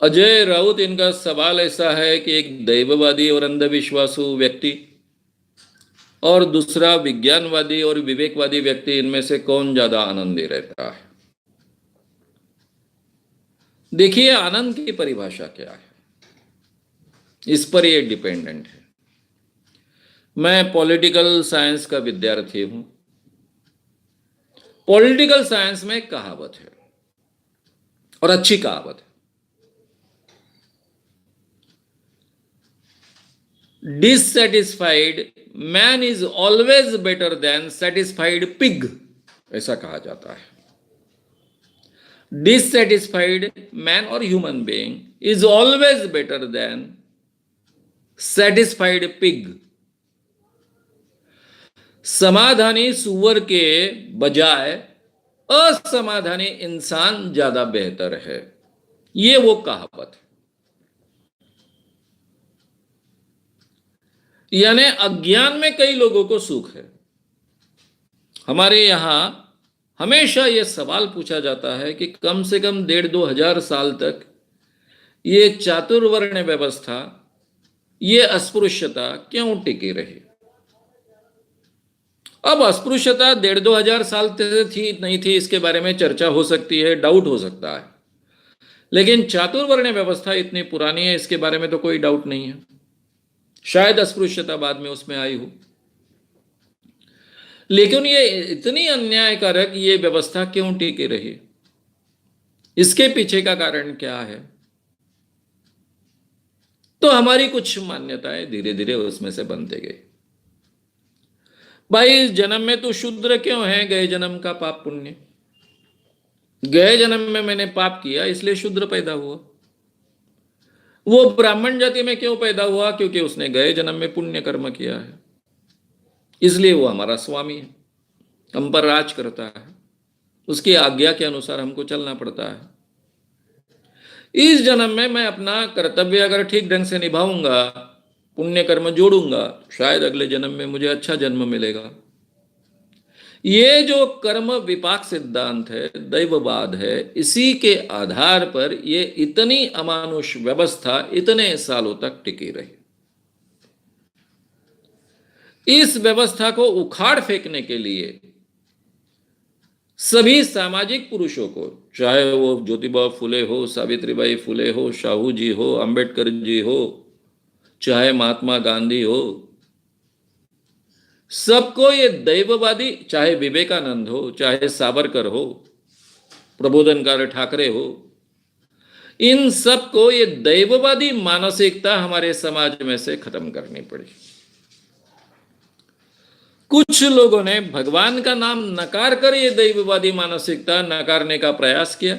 अजय राउत, इनका सवाल ऐसा है कि एक दैववादी और अंधविश्वासु व्यक्ति और दूसरा विज्ञानवादी और विवेकवादी व्यक्ति, इनमें से कौन ज्यादा आनंदी रहता है? देखिए, आनंद की परिभाषा क्या है, इस पर यह डिपेंडेंट है। मैं पॉलिटिकल साइंस का विद्यार्थी हूं। पॉलिटिकल साइंस में एक कहावत है, और अच्छी कहावत है। Dissatisfied man is always better than satisfied pig, ऐसा कहा जाता है। डिससेटिस्फाइड मैन और human being is always better than satisfied pig. समाधानी सुअर के बजाय असमाधानी इंसान ज्यादा बेहतर है, ये वो कहावत है। यानी अज्ञान में कई लोगों को सुख है। हमारे यहां हमेशा यह सवाल पूछा जाता है कि कम से कम 1,500-2,000 साल तक ये चातुर्वर्ण व्यवस्था, ये अस्पृश्यता क्यों टिकी रही? अब अस्पृश्यता 1,500-2,000 साल से थी नहीं थी, इसके बारे में चर्चा हो सकती है, डाउट हो सकता है। लेकिन चातुर्वर्ण व्यवस्था इतनी पुरानी है, इसके बारे में तो कोई डाउट नहीं है। शायद अस्पृश्यता बाद में उसमें आई हो, लेकिन ये इतनी अन्यायकारक ये व्यवस्था क्यों टिकी रही? इसके पीछे का कारण क्या है? तो हमारी कुछ मान्यताएं धीरे धीरे उसमें से बनते गए। भाई, इस जन्म में तो शूद्र क्यों है? गए जन्म का पाप पुण्य, गए जन्म में मैंने पाप किया इसलिए शूद्र पैदा हुआ। वो ब्राह्मण जाति में क्यों पैदा हुआ? क्योंकि उसने गए जन्म में पुण्य कर्म किया है, इसलिए वो हमारा स्वामी है, हम पर राज करता है, उसकी आज्ञा के अनुसार हमको चलना पड़ता है। इस जन्म में मैं अपना कर्तव्य अगर ठीक ढंग से निभाऊंगा, पुण्य कर्म जोड़ूंगा, शायद अगले जन्म में मुझे अच्छा जन्म मिलेगा। ये जो कर्म विपाक सिद्धांत है, दैववाद है, इसी के आधार पर ये इतनी अमानुष व्यवस्था इतने सालों तक टिकी रही। इस व्यवस्था को उखाड़ फेंकने के लिए सभी सामाजिक पुरुषों को, चाहे वो ज्योतिबा फुले हो, सावित्रीबाई फुले हो, शाहू जी हो, अंबेडकर जी हो, चाहे महात्मा गांधी हो, सबको ये दैववादी, चाहे विवेकानंद हो, चाहे सावरकर हो, प्रबोधनकार ठाकरे हो, इन सबको ये दैववादी मानसिकता हमारे समाज में से खत्म करनी पड़ी। कुछ लोगों ने भगवान का नाम नकार कर ये दैववादी मानसिकता नकारने का प्रयास किया।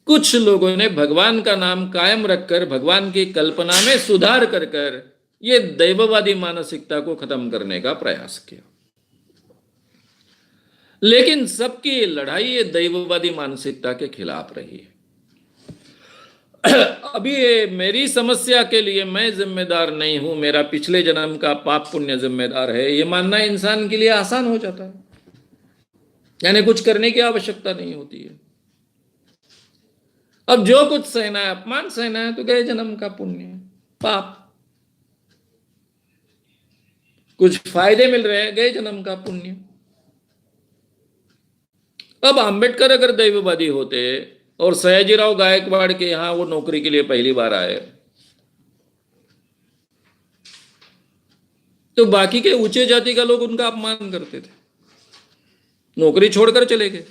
कुछ लोगों ने भगवान का नाम कायम रखकर भगवान की कल्पना में सुधार कर कर ये दैववादी मानसिकता को खत्म करने का प्रयास किया। लेकिन सबकी लड़ाई ये दैववादी मानसिकता के खिलाफ रही है। अभी ये मेरी समस्या के लिए मैं जिम्मेदार नहीं हूं, मेरा पिछले जन्म का पाप पुण्य जिम्मेदार है, ये मानना इंसान के लिए आसान हो जाता है। यानी कुछ करने की आवश्यकता नहीं होती है। अब जो कुछ सहना है, अपमान सहना है, तो गए जन्म का पुण्य पाप, कुछ फायदे मिल रहे हैं, गए जन्म का पुण्य। अब अंबेडकर अगर दैववादी होते और सयाजीराव गायकवाड़ के यहां वो नौकरी के लिए पहली बार आए, तो बाकी के ऊंचे जाति का लोग उनका अपमान करते थे, नौकरी छोड़कर चले गए।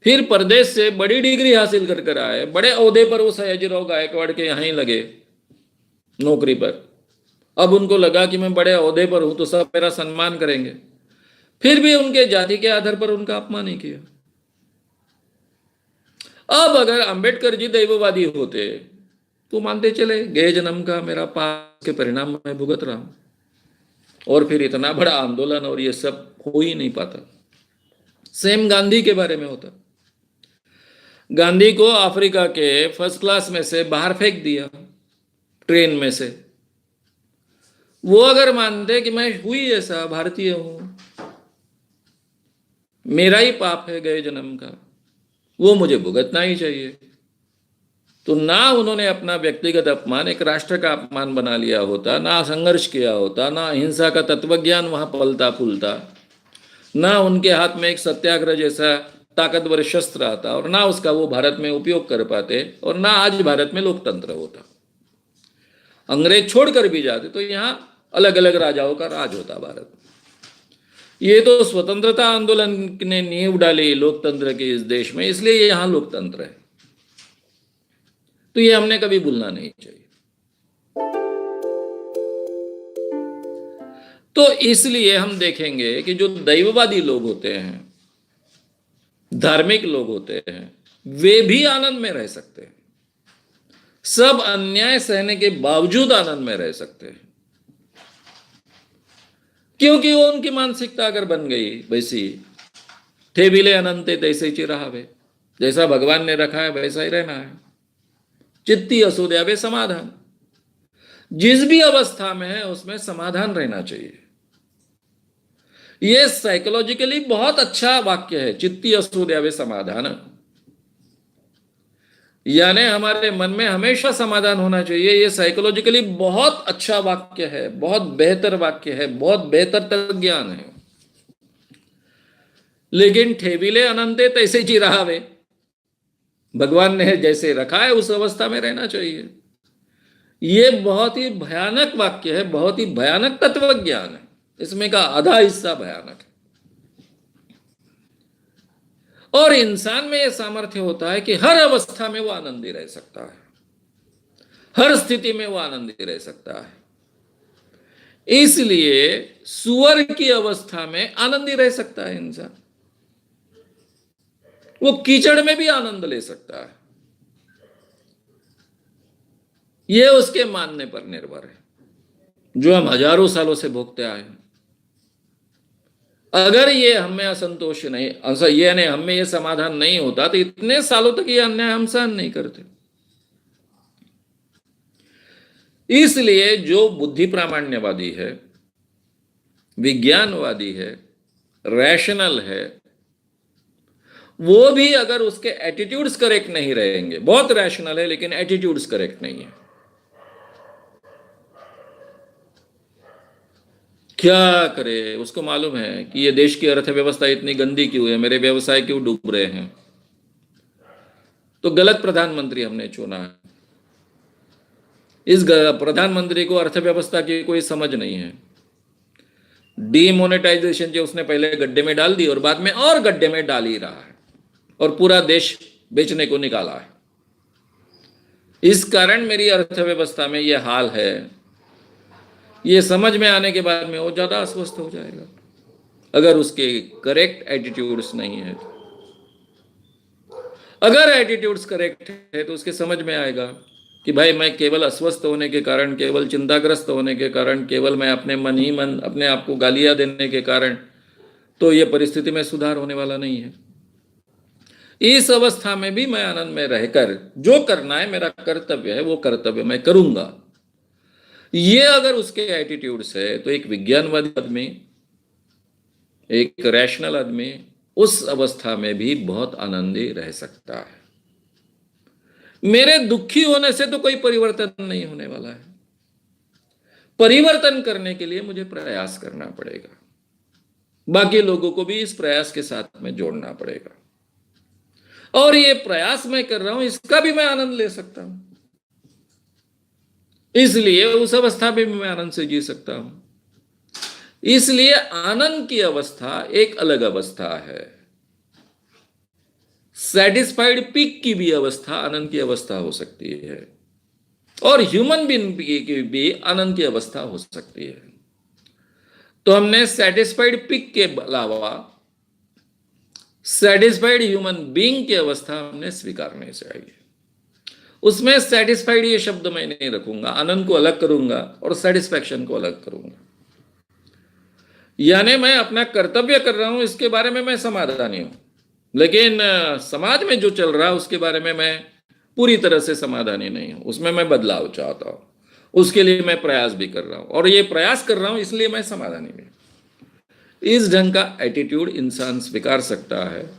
फिर परदेश से बड़ी डिग्री हासिल कर कर आए, बड़े ओहदे पर वो सयाजीराव गायकवाड़ के यहां ही लगे नौकरी पर। अब उनको लगा कि मैं बड़े ओहदे पर हूं तो सब मेरा सम्मान करेंगे, फिर भी उनके जाति के आधार पर उनका अपमान नहीं किया। अब अगर अंबेडकर जी दैववादी होते तो मानते चले गए जन्म का मेरा पाप के परिणाम मैं भुगत रहा हूं, और फिर इतना बड़ा आंदोलन और ये सब हो ही नहीं पाता। सेम गांधी के बारे में होता। गांधी को अफ्रीका के फर्स्ट क्लास में से बाहर फेंक दिया, ट्रेन में से। वो अगर मानते कि मैं हुई ऐसा भारतीय हूं, मेरा ही पाप है गए जन्म का, वो मुझे भुगतना ही चाहिए। तो ना उन्होंने अपना व्यक्तिगत अपमान एक राष्ट्र का अपमान बना लिया होता, ना संघर्ष किया होता, ना हिंसा का तत्वज्ञान वहां पलता फूलता, ना उनके हाथ में एक सत्याग्रह जैसा ताकतवर शस्त्र आता, और ना उसका वो भारत में उपयोग कर पाते, और ना आज भारत में लोकतंत्र होता। अंग्रेज छोड़कर भी जाते तो यहाँ अलग अलग राजाओं का राज होता भारत। ये तो स्वतंत्रता आंदोलन ने नींव डाली लोकतंत्र के इस देश में, इसलिए यहाँ लोकतंत्र है। तो ये हमने कभी भूलना नहीं चाहिए। तो इसलिए हम देखेंगे कि जो दैववादी लोग होते हैं, धार्मिक लोग होते हैं, वे भी आनंद में रह सकते हैं, सब अन्याय सहने के बावजूद आनंद में रह सकते हैं, क्योंकि वो उनकी मानसिकता अगर बन गई वैसी, ठेबिले अनंते तैसे चिरावे, जैसा भगवान ने रखा है वैसा ही रहना है। चित्ती असोद्यावे समाधान, जिस भी अवस्था में है उसमें समाधान रहना चाहिए। यह साइकोलॉजिकली बहुत अच्छा वाक्य है, चित्ती असोद्यावे समाधान, यानी हमारे मन में हमेशा समाधान होना चाहिए। यह साइकोलॉजिकली बहुत अच्छा वाक्य है, बहुत बेहतर वाक्य है, बहुत बेहतर तत्वज्ञान है। लेकिन ठेबिले अनंते तैसे चिरावे, भगवान ने जैसे रखा है उस अवस्था में रहना चाहिए। यह बहुत ही भयानक वाक्य है, बहुत ही भयानक तत्वज्ञान है। इसमें का आधा हिस्सा भयानक है। और इंसान में यह सामर्थ्य होता है कि हर अवस्था में वो आनंदी रह सकता है, हर स्थिति में वो आनंदी रह सकता है। इसलिए सुअर की अवस्था में आनंदी रह सकता है इंसान, वो कीचड़ में भी आनंद ले सकता है। यह उसके मानने पर निर्भर है, जो हम हजारों सालों से भोगते आए हैं। अगर ये हमें असंतोष नहीं, ये नहीं, हमें ये समाधान नहीं होता तो इतने सालों तक ये अन्याय हम सहन नहीं करते। इसलिए जो बुद्धि प्रामाण्यवादी है, विज्ञानवादी है, रैशनल है, वो भी अगर उसके एटीट्यूड्स करेक्ट नहीं रहेंगे, बहुत रैशनल है लेकिन एटीट्यूड्स करेक्ट नहीं है, क्या करे? उसको मालूम है कि ये देश की अर्थव्यवस्था इतनी गंदी क्यों है, मेरे व्यवसाय क्यों डूब रहे हैं, तो गलत प्रधानमंत्री हमने चुना है। इस प्रधानमंत्री को अर्थव्यवस्था की कोई समझ नहीं है। डीमोनेटाइजेशन जो उसने पहले गड्ढे में डाल दी और बाद में और गड्ढे में डाल ही रहा है, और पूरा देश बेचने को निकाला है। इस कारण मेरी अर्थव्यवस्था में यह हाल है। ये समझ में आने के बाद में वो ज्यादा अस्वस्थ हो जाएगा अगर उसके करेक्ट एटीट्यूड्स नहीं है। अगर एटीट्यूड्स करेक्ट है तो उसके समझ में आएगा कि भाई मैं केवल अस्वस्थ होने के कारण, केवल चिंताग्रस्त होने के कारण, केवल मैं अपने मन ही मन अपने आप को गालियां देने के कारण तो ये परिस्थिति में सुधार होने वाला नहीं है। इस अवस्था में भी मैं आनंद में रहकर जो करना है, मेरा कर्तव्य है, वो कर्तव्य मैं करूंगा। ये अगर उसके एटीट्यूड्स है तो एक विज्ञानवादी आदमी, एक रैशनल आदमी उस अवस्था में भी बहुत आनंदी रह सकता है। मेरे दुखी होने से तो कोई परिवर्तन नहीं होने वाला है। परिवर्तन करने के लिए मुझे प्रयास करना पड़ेगा, बाकी लोगों को भी इस प्रयास के साथ में जोड़ना पड़ेगा। और ये प्रयास मैं कर रहा हूं, इसका भी मैं आनंद ले सकता हूं, इसलिए उस अवस्था में भी मैं आनंद से जी सकता हूं। इसलिए आनंद की अवस्था एक अलग अवस्था है। सैटिस्फाइड पीक की भी अवस्था आनंद की अवस्था हो सकती है, और ह्यूमन बीइंग की भी आनंद की अवस्था हो सकती है। तो हमने सैटिस्फाइड पीक के अलावा सैटिस्फाइड ह्यूमन बीइंग की अवस्था हमने स्वीकारनी चाहिए। उसमें सैटिस्फाइड ये शब्द मैं नहीं रखूंगा, आनंद को अलग करूंगा और सेटिस्फैक्शन को अलग करूंगा। यानी मैं अपना कर्तव्य कर रहा हूं, इसके बारे में मैं समाधानी हूं, लेकिन समाज में जो चल रहा है उसके बारे में मैं पूरी तरह से समाधानी नहीं हूं। उसमें मैं बदलाव चाहता हूं, उसके लिए मैं प्रयास भी कर रहा हूं, और ये प्रयास कर रहा हूं इसलिए मैं समाधानी नहीं। इस ढंग का एटीट्यूड इंसान स्वीकार सकता है।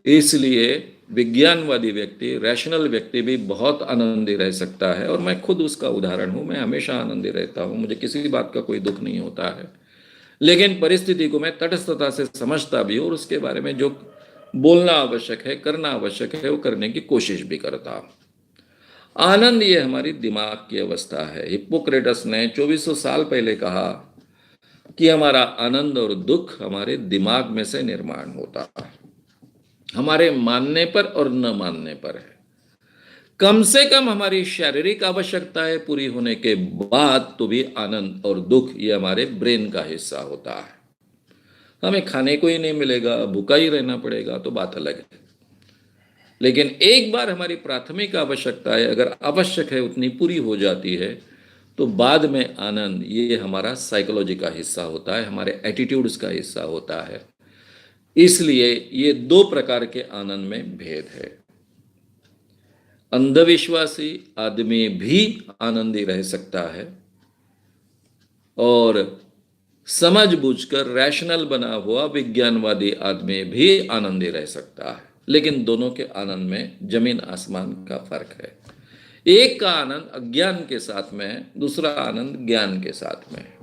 इसलिए विज्ञानवादी व्यक्ति, रैशनल व्यक्ति भी बहुत आनंदी रह सकता है, और मैं खुद उसका उदाहरण हूँ। मैं हमेशा आनंदी रहता हूँ, मुझे किसी भी बात का कोई दुख नहीं होता है, लेकिन परिस्थिति को मैं तटस्थता से समझता भी हूँ और उसके बारे में जो बोलना आवश्यक है, करना आवश्यक है, वो करने की कोशिश भी करता हूँ। आनंद ये हमारी दिमाग की अवस्था है। हिप्पोक्रेटस ने 2400 साल पहले कहा कि हमारा आनंद और दुख हमारे दिमाग में से निर्माण होता है, हमारे मानने पर और न मानने पर है। कम से कम हमारी शारीरिक आवश्यकताएं पूरी होने के बाद तो भी आनंद और दुख ये हमारे ब्रेन का हिस्सा होता है। हमें खाने को ही नहीं मिलेगा, भूखा ही रहना पड़ेगा, तो बात अलग है। लेकिन एक बार हमारी प्राथमिक आवश्यकताएं अगर आवश्यक है उतनी पूरी हो जाती है, तो बाद में आनंद ये हमारा साइकोलॉजी का हिस्सा होता है, हमारे एटीट्यूड्स का हिस्सा होता है। इसलिए ये दो प्रकार के आनंद में भेद है। अंधविश्वासी आदमी भी आनंदी रह सकता है और समझ बूझकर रैशनल बना हुआ विज्ञानवादी आदमी भी आनंदी रह सकता है, लेकिन दोनों के आनंद में जमीन आसमान का फर्क है। एक का आनंद अज्ञान के साथ में है, दूसरा आनंद ज्ञान के साथ में है।